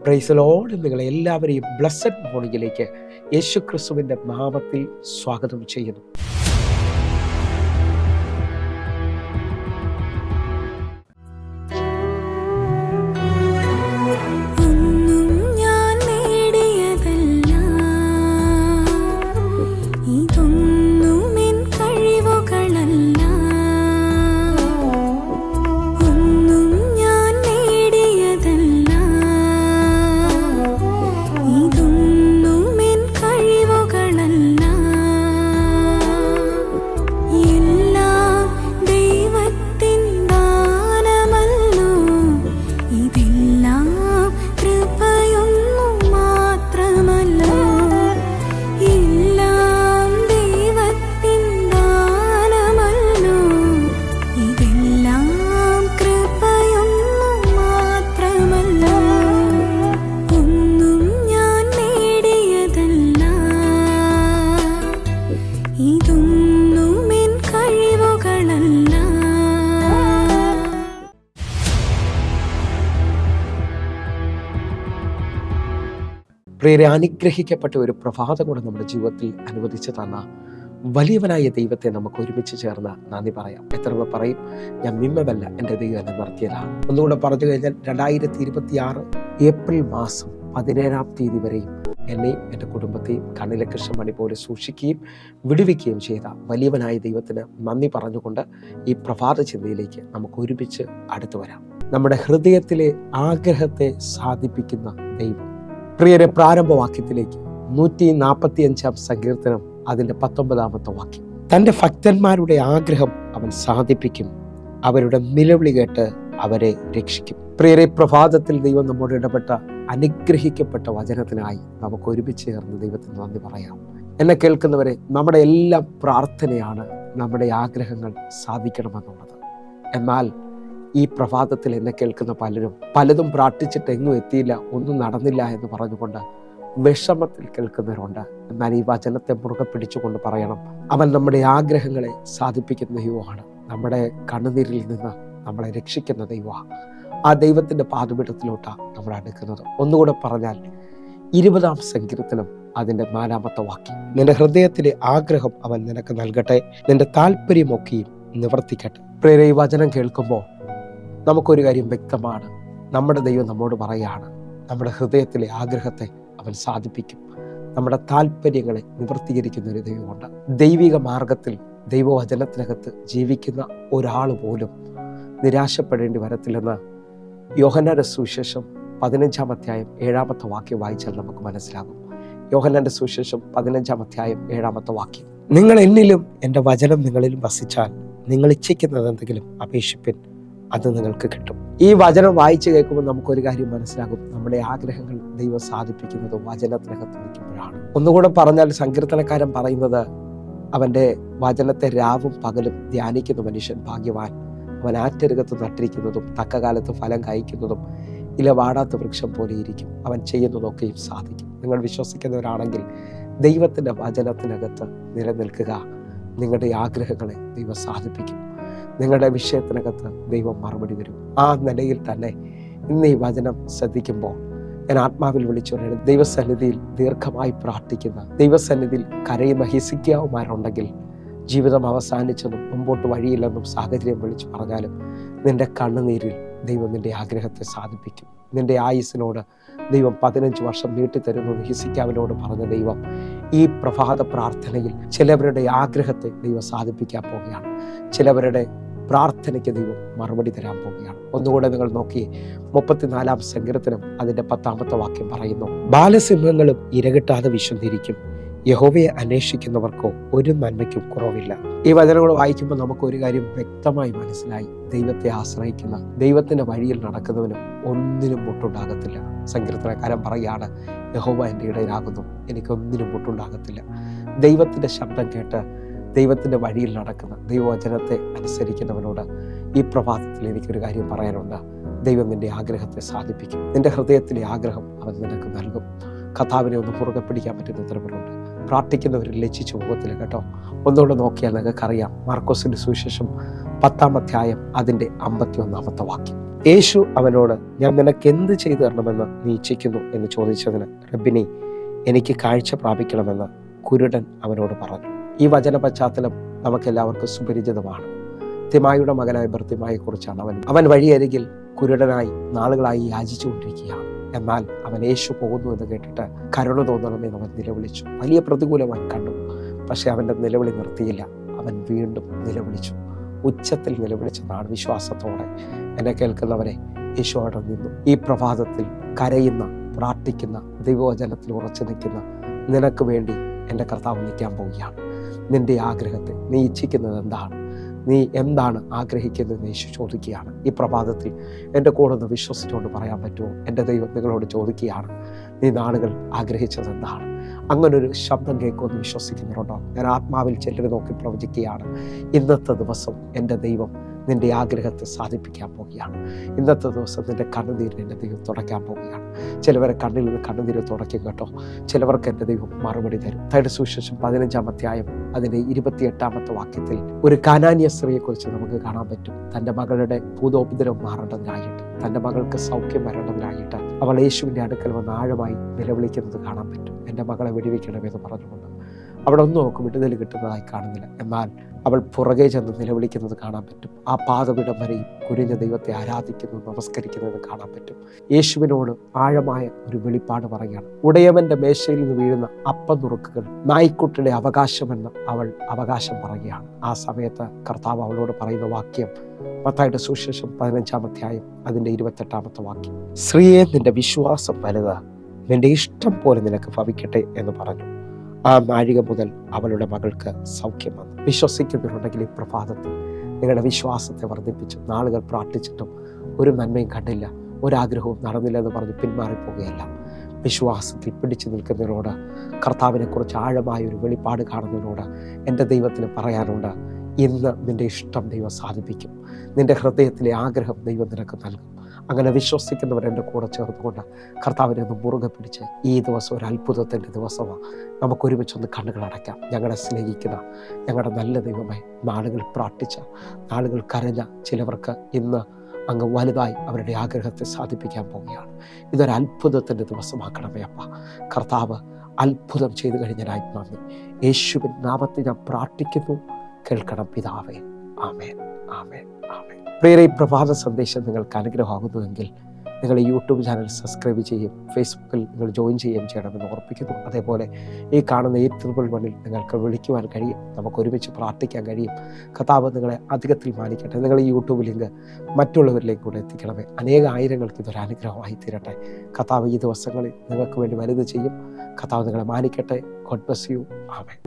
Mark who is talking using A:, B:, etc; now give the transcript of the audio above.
A: Praise the Lord. നിങ്ങളെ എല്ലാവരെയും blessed മോർണിംഗിലേക്ക് യേശു ക്രിസ്തുവിൻ്റെ നാമത്തിൽ സ്വാഗതം ചെയ്യുന്നു. പ്രിയരെ, അനുഗ്രഹിക്കപ്പെട്ട ഒരു പ്രഭാതം കൂടെ നമ്മുടെ ജീവിതത്തിൽ അനുവദിച്ചു തന്ന വലിയവനായ ദൈവത്തെ നമുക്ക് ഒരുമിച്ച് ചേർന്ന് നന്ദി പറയാം. എത്ര പേർ പറയും, ഞാൻ മിമ്മതല്ല, എൻ്റെ ദൈവം എന്നെ നടത്തിയതാണ്. ഒന്നുകൂടെ പറഞ്ഞു കഴിഞ്ഞാൽ 2026 ഏപ്രിൽ മാസം 17-ാം തീയതി വരെയും എന്നെയും എൻ്റെ കുടുംബത്തെയും കണ്ണിലെ കൃഷ്ണമണി പോലെ സൂക്ഷിക്കുകയും വിടുവിക്കുകയും ചെയ്ത വലിയവനായ ദൈവത്തിന് നന്ദി പറഞ്ഞുകൊണ്ട് ഈ പ്രഭാത ചിന്തയിലേക്ക് നമുക്ക് ഒരുമിച്ച് അടുത്തു വരാം. നമ്മുടെ ഹൃദയത്തിലെ ആഗ്രഹത്തെ സാധിപ്പിക്കുന്ന ദൈവം. പ്രിയരെ, പ്രാരംഭവാക്യത്തിലേക്ക് 145-ാം സങ്കീർത്തനം അതിൻ്റെ 19-ാമത്തെ വാക്യം. തൻ്റെ ഭക്തന്മാരുടെ ആഗ്രഹം അവൻ സാധിപ്പിക്കും, അവരുടെ നിലവിളി കേട്ട് അവരെ രക്ഷിക്കും. പ്രിയരെ, പ്രഭാതത്തിൽ ദൈവം നമ്മോട് ഇടപെട്ട അനുഗ്രഹിക്കപ്പെട്ട വചനത്തിനായി നമുക്ക് ഒരുമിച്ച് ചേർന്ന് ദൈവത്തിന് നന്ദി പറയാം. എന്നെ കേൾക്കുന്നവരെ, നമ്മുടെ എല്ലാം പ്രാർത്ഥനയാണ് നമ്മുടെ ആഗ്രഹങ്ങൾ സാധിക്കണമെന്നുള്ളത്. എന്നാൽ ഈ പ്രഭാതത്തിൽ എന്നെ കേൾക്കുന്ന പലതും പ്രാർത്ഥിച്ചിട്ട് എങ്ങും എത്തിയില്ല, ഒന്നും നടന്നില്ല എന്ന് പറഞ്ഞുകൊണ്ട് വിഷമത്തിൽ കേൾക്കുന്നവരുണ്ട്. എന്നാൽ ഈ വചനത്തെ മുറുകെ പിടിച്ചുകൊണ്ട് പറയണം, അവൻ നമ്മുടെ ആഗ്രഹങ്ങളെ സാധിപ്പിക്കുന്ന ദൈവമാണ്. നമ്മുടെ കണ്ണുനീരിൽ നിന്ന് നമ്മളെ രക്ഷിക്കുന്ന ദൈവമാണ്. ആ ദൈവത്തിൻ്റെ പാദപീഠത്തിലോട്ടാണ് നമ്മൾ അടുക്കുന്നത്. ഒന്നുകൂടെ പറഞ്ഞാൽ 20-ാം സങ്കീർത്തനം അതിൻ്റെ 4-ാമത്തെ വാക്യം. നിന്റെ ഹൃദയത്തിലെ ആഗ്രഹം അവൻ നിനക്ക് നൽകട്ടെ, നിന്റെ താല്പര്യമൊക്കെയും നിവർത്തിക്കട്ടെ. പ്രിയരെ, ഈ വചനം കേൾക്കുമ്പോൾ നമുക്കൊരു കാര്യം വ്യക്തമാണ്. നമ്മുടെ ദൈവം നമ്മോട് പറയുകയാണ്, നമ്മുടെ ഹൃദയത്തിലെ ആഗ്രഹത്തെ അവൻ സാധിപ്പിക്കും, നമ്മുടെ താല്പര്യങ്ങളെ നിവർത്തീകരിക്കുന്ന ഒരു ദൈവമുണ്ട്. ദൈവിക മാർഗത്തിൽ ദൈവവചനത്തിനകത്ത് ജീവിക്കുന്ന ഒരാൾ പോലും നിരാശപ്പെടേണ്ടി വരത്തില്ലെന്ന് യോഹന്നാന്റെ സുവിശേഷം 15-ാം അധ്യായം 7-ാമത്തെ വാക്യം വായിച്ചാൽ നമുക്ക് മനസ്സിലാകും. യോഹന്നാന്റെ സുവിശേഷം 15-ാം അധ്യായം 7-ാമത്തെ വാക്യം. നിങ്ങൾ എന്നിലും എൻ്റെ വചനം നിങ്ങളിലും വസിച്ചാൽ നിങ്ങൾ ഇച്ഛിക്കുന്നത് എന്തെങ്കിലും അപേക്ഷിപ്പിൻ, അത് നിങ്ങൾക്ക് കിട്ടും. ഈ വചനം വായിച്ചു കേൾക്കുമ്പോൾ നമുക്കൊരു കാര്യം മനസ്സിലാകും, നമ്മുടെ ആഗ്രഹങ്ങൾ ദൈവം സാധിപ്പിക്കുന്നത് വചനത്തിനകത്ത് നിൽക്കുമ്പോഴാണ്. ഒന്നുകൂടെ പറഞ്ഞാൽ, സങ്കീർത്തനക്കാരൻ പറയുന്നത്, അവൻ്റെ വചനത്തെ രാവും പകലും ധ്യാനിക്കുന്ന മനുഷ്യൻ ഭാഗ്യവാൻ. അവൻ ആറ്റരുകത്ത് നട്ടിരിക്കുന്നതും തക്കകാലത്ത് ഫലം കായ്ക്കുന്നതും ഇല വാടാത്ത വൃക്ഷം പോലെ ഇരിക്കും, അവൻ ചെയ്യുന്നതൊക്കെയും സാധിക്കും. നിങ്ങൾ വിശ്വസിക്കുന്നവരാണെങ്കിൽ ദൈവത്തിൻ്റെ വചനത്തിനകത്ത് നിലനിൽക്കുക. നിങ്ങളുടെ ആഗ്രഹങ്ങളെ ദൈവം സാധിപ്പിക്കും. നിങ്ങളുടെ വിഷയത്തിനകത്ത് ദൈവം മറുപടി തരും. ആ നിലയിൽ തന്നെ ഇന്ന് ഈ വചനം ശ്രദ്ധിക്കുമ്പോൾ ഞാൻ ആത്മാവിൽ വിളിച്ചു പറയുന്നത്, ദൈവസന്നിധിയിൽ ദീർഘമായി പ്രാർത്ഥിക്കുന്ന, ദൈവസന്നിധിയിൽ കരയുന്ന ഹിസ്കിയാവുമാരുണ്ടെങ്കിൽ, ജീവിതം അവസാനിച്ചെന്നും മുമ്പോട്ട് വഴിയില്ലെന്നും സാഹചര്യം വിളിച്ചു പറഞ്ഞാലും നിന്റെ കണ്ണുനീരിൽ ദൈവം നിന്റെ ആഗ്രഹത്തെ സാധിപ്പിക്കും. നിന്റെ ആയുസ്സിനോട് ദൈവം 15 വർഷം നീട്ടിത്തരുന്നു ഹിസ്കിയാവിനോട് പറഞ്ഞ ദൈവം ഈ പ്രഭാത പ്രാർത്ഥനയിൽ ചിലവരുടെ ആഗ്രഹത്തെ ദൈവം സാധിപ്പിക്കാൻ പോവുകയാണ്. ചിലവരുടെ പ്രാർത്ഥനയ്ക്ക് ദൈവം മറുപടി തരാൻ പോവുകയാണ്. ഒന്നുകൂടെ നിങ്ങൾ നോക്കിയേ, 34-ാം സങ്കീർത്തനം അതിൻ്റെ 10-ാമത്തെ വാക്യം പറയുന്നു, ബാലസിംഹങ്ങളും ഇരകിട്ടാതെ വിശന്നിരിക്കും, യഹോവയെ അന്വേഷിക്കുന്നവർക്കോ ഒരു നന്മയ്ക്കും കുറവില്ല. ഈ വചനങ്ങൾ വായിക്കുമ്പോൾ നമുക്കൊരു കാര്യം വ്യക്തമായി മനസ്സിലായി, ദൈവത്തെ ആശ്രയിക്കുന്ന, ദൈവത്തിൻ്റെ വഴിയിൽ നടക്കുന്നവനും ഒന്നിനും മുട്ടുണ്ടാകത്തില്ല. സങ്കീർത്തനക്കാരൻ പറയുകയാണ്, യഹോവ എൻ്റെ ഇടയിലാകുന്നു, എനിക്കൊന്നിനും മുട്ടുണ്ടാകത്തില്ല. ദൈവത്തിൻ്റെ ശബ്ദം കേട്ട് ദൈവത്തിൻ്റെ വഴിയിൽ നടക്കുന്ന, ദൈവവചനത്തെ അനുസരിക്കുന്നവനോട് ഈ പ്രഭാതത്തിൽ എനിക്കൊരു കാര്യം പറയാനുണ്ട്, ദൈവം നിൻ്റെ ആഗ്രഹത്തെ സാധിപ്പിക്കും. നിൻ്റെ ഹൃദയത്തിലെ ആഗ്രഹം അവൻ നിനക്ക് നൽകും. കർത്താവിനെ ഒന്ന് മുറുകെ പിടിക്കാൻ പറ്റുന്ന ഉത്തരവുകളുണ്ട്. പ്രാർത്ഥിക്കുന്നവർ ലജ്ജിച്ചു പോകത്തില്ല കേട്ടോ. ഒന്നുകൊണ്ട് നോക്കിയാൽ നിങ്ങൾക്കറിയാം, മാർക്കോസിൻ്റെ സുവിശേഷം 10-ാം അധ്യായം അതിൻ്റെ 51-ാമത്തെ വാക്യം. യേശു അവനോട്, ഞാൻ നിനക്ക് എന്ത് ചെയ്തു തരണമെന്ന് നീ ഇച്ഛിക്കുന്നു എന്ന് ചോദിച്ചതിന്, റബ്ബിനി, എനിക്ക് കാഴ്ച പ്രാപിക്കണമെന്ന് കുരുടൻ അവനോട് പറഞ്ഞു. ഈ വചന പശ്ചാത്തലം നമുക്കെല്ലാവർക്കും സുപരിചിതമാണ്. തിമായിയുടെ മകനായ ബർത്തിമായെ കുറിച്ചാണ്. അവൻ വഴിയരികിൽ കുരുടനായി നാളുകളായി യാചിച്ചുകൊണ്ടിരിക്കുകയാണ്. എന്നാൽ അവൻ യേശു പോകുന്നു എന്ന് കേട്ടിട്ട് കരുണ തോന്നണമെന്ന് അവൻ നിലവിളിച്ചു. വലിയ പ്രതികൂലമായി കണ്ടു. പക്ഷെ അവൻ്റെ നിലവിളി നിർത്തിയില്ല. അവൻ വീണ്ടും നിലവിളിച്ചു. ഉച്ചത്തിൽ നിലവിളിച്ചതാണ് വിശ്വാസത്തോടെ. എന്നെ കേൾക്കുന്നവരെ, യേശു അവിടെ നിന്നു. ഈ പ്രഭാതത്തിൽ കരയുന്ന, പ്രാർത്ഥിക്കുന്ന, ദൈവവചനത്തിൽ ഉറച്ചു നിൽക്കുന്ന നിനക്ക് വേണ്ടി എൻ്റെ കർത്താവ് നിൽക്കാൻ പോവുകയാണ്. നിൻ്റെ ആഗ്രഹത്തെ നീ ഇച്ഛിക്കുന്നത് എന്താണ്? നീ എന്താണ് ആഗ്രഹിക്കുന്നതെന്ന് യേശു ചോദിക്കുകയാണ്. ഈ പ്രഭാതത്തിൽ എൻ്റെ കൂടെ ഒന്ന് വിശ്വസിച്ചുകൊണ്ട് പറയാൻ പറ്റുമോ? എൻ്റെ ദൈവം നിങ്ങളോട് ചോദിക്കുകയാണ്, നീ നാളുകൾ ആഗ്രഹിച്ചത് എന്താണ്? അങ്ങനൊരു ശബ്ദം കേൾക്കുമെന്ന് വിശ്വസിക്കുന്നുണ്ടോ? ഞാൻ ആത്മാവിൽ ചിലരെ നോക്കി പ്രവചിക്കുകയാണ്. ഇന്നത്തെ ദിവസം എൻ്റെ ദൈവം നിൻ്റെ ആഗ്രഹത്തെ സാധിപ്പിക്കാൻ പോവുകയാണ്. ഇന്നത്തെ ദിവസം നിൻ്റെ കണ്ണുനീരിന് എൻ്റെ ദൈവം തുടയ്ക്കാൻ പോവുകയാണ്. ചിലവരെ കണ്ണിൽ നിന്ന് കണ്ണുനീര് തുടയ്ക്കും കേട്ടോ. ചിലവർക്ക് എൻ്റെ ദൈവം മറുപടി തരും. മത്തായിയുടെ സുവിശേഷം 15-ാം അധ്യായം അതിൻ്റെ 28-ാമത്തെ വാക്യത്തിൽ ഒരു കാനാന്യ സ്ത്രീയെക്കുറിച്ച് നമുക്ക് കാണാൻ പറ്റും. തൻ്റെ മകളുടെ ഭൂതോപദ്രവം മാറേണ്ടതിനായിട്ട്, തൻ്റെ മകൾക്ക് സൗഖ്യം വരേണ്ടതിനായിട്ട് അവൾ യേശുവിൻ്റെ അടുക്കൽ വന്ന് ആഴമായി നിലവിളിക്കുന്നത് കാണാൻ പറ്റും. എൻ്റെ മകളെ വെടിവെക്കണമെന്ന് പറഞ്ഞുകൊണ്ട്. അവിടെ ഒന്നും അവൾക്ക് വിടുതൽ കിട്ടുന്നതായി കാണുന്നില്ല. എന്നാൽ അവൾ പുറകെ ചെന്ന് നിലവിളിക്കുന്നത് കാണാൻ പറ്റും. ആ പാദപീഠം വരെയും കുനിഞ്ഞ ദൈവത്തെ ആരാധിക്കുന്നത്, നമസ്കരിക്കുന്നത് കാണാൻ പറ്റും. യേശുവിനോട് ആഴമായ ഒരു വെളിപ്പാട് പറയുകയാണ്. ഉടയവന്റെ മേശയിൽ നിന്ന് വീഴുന്ന അപ്പം നുറുക്കുകൾ നായ്ക്കുട്ടിയുടെ അവകാശമെന്ന് അവൾ അവകാശം പറയുകയാണ്. ആ സമയത്ത് കർത്താവ് അവളോട് പറയുന്ന വാക്യം മത്തായിയുടെ സുവിശേഷം 15-ാം അധ്യായം അതിൻ്റെ 28-ാമത്തെ വാക്യം, സ്ത്രീയെ, നിന്റെ വിശ്വാസം വലുത്, നിന്റെ ഇഷ്ടം പോലെ നിനക്ക് ഭവിക്കട്ടെ എന്ന് പറഞ്ഞു. ആ നാഴിക മുതൽ അവളുടെ മകൾക്ക് സൗഖ്യം വന്നു. വിശ്വസിക്കുന്നുണ്ടെങ്കിൽ ഈ പ്രഭാതത്തിൽ നിങ്ങളുടെ വിശ്വാസത്തെ വർദ്ധിപ്പിച്ചു. നാളുകൾ പ്രാർത്ഥിച്ചിട്ടും ഒരു നന്മയും കണ്ടില്ല, ഒരാഗ്രഹവും നടന്നില്ല എന്ന് പറഞ്ഞ് പിന്മാറിപ്പോവുകയല്ല. വിശ്വാസത്തിൽ പിടിച്ചു നിൽക്കുന്നതിനോട്, കർത്താവിനെക്കുറിച്ച് ആഴമായ ഒരു വെളിപ്പാട് കാണുന്നതിനോട് എൻ്റെ ദൈവത്തിന് പറയാനുണ്ട്, ഇന്ന് നിൻ്റെ ഇഷ്ടം ദൈവം സാധിപ്പിക്കും. നിൻ്റെ ഹൃദയത്തിലെ ആഗ്രഹം ദൈവം നിനക്ക് നൽകും. അങ്ങനെ വിശ്വസിക്കുന്നവരെൻ്റെ കൂടെ ചേർന്നുകൊണ്ട് കർത്താവിനെ ഒന്ന് മുറുകെ പിടിച്ച് ഈ ദിവസം ഒരു അത്ഭുതത്തിൻ്റെ ദിവസമാണ്. നമുക്കൊരുമിച്ചൊന്ന് കണ്ണുകൾ അടയ്ക്കാം. ഞങ്ങളെ സ്നേഹിക്കുന്ന ഞങ്ങളുടെ നല്ല ദൈവമേ, നാളുകൾ പ്രാർത്ഥിച്ച, നാളുകൾ കരഞ്ഞ ചിലവർക്ക് ഇന്ന് അങ്ങ് വലുതായി അവരുടെ ആഗ്രഹത്തെ സാധിപ്പിക്കാൻ പോവുകയാണ്. ഇതൊരു അത്ഭുതത്തിൻ്റെ ദിവസമാക്കണമേ അപ്പ. കർത്താവ് അത്ഭുതം ചെയ്തു കഴിഞ്ഞാൽ നന്ദി. യേശുവിൻ നാമത്തിൽ ഞാൻ പ്രാർത്ഥിക്കുന്നു, കേൾക്കണം പിതാവേ. ആമേൻ, ആമേൻ, ആമേൻ. പ്രിയരെ, ഈ പ്രഭാത സന്ദേശം നിങ്ങൾക്ക് അനുഗ്രഹമാകുന്നുവെങ്കിൽ നിങ്ങൾ ഈ യൂട്യൂബ് ചാനൽ സബ്സ്ക്രൈബ് ചെയ്യും, ഫേസ്ബുക്കിൽ നിങ്ങൾ ജോയിൻ ചെയ്യുകയും ചെയ്യണമെന്ന് ഓർപ്പിക്കുന്നു. അതേപോലെ ഈ കാണുന്ന 811 നിങ്ങൾക്ക് വിളിക്കുവാൻ കഴിയും, നമുക്ക് ഒരുമിച്ച് പ്രാർത്ഥിക്കാൻ കഴിയും. കർത്താവ് നിങ്ങളെ അധികത്തിൽ മാനിക്കട്ടെ. നിങ്ങൾ ഈ യൂട്യൂബ് ലിങ്ക് മറ്റുള്ളവരിലേക്ക് കൂടെ എത്തിക്കണമേ. ആയിരങ്ങൾക്ക് ഇതൊരു അനുഗ്രഹമായി തീരട്ടെ. കർത്താവ് ഈ ദിവസങ്ങളിൽ നിങ്ങൾക്ക് വേണ്ടി വലുത് ചെയ്യും. കർത്താവ് നിങ്ങളെ മാനിക്കട്ടെ. God bless you. ആമേൻ.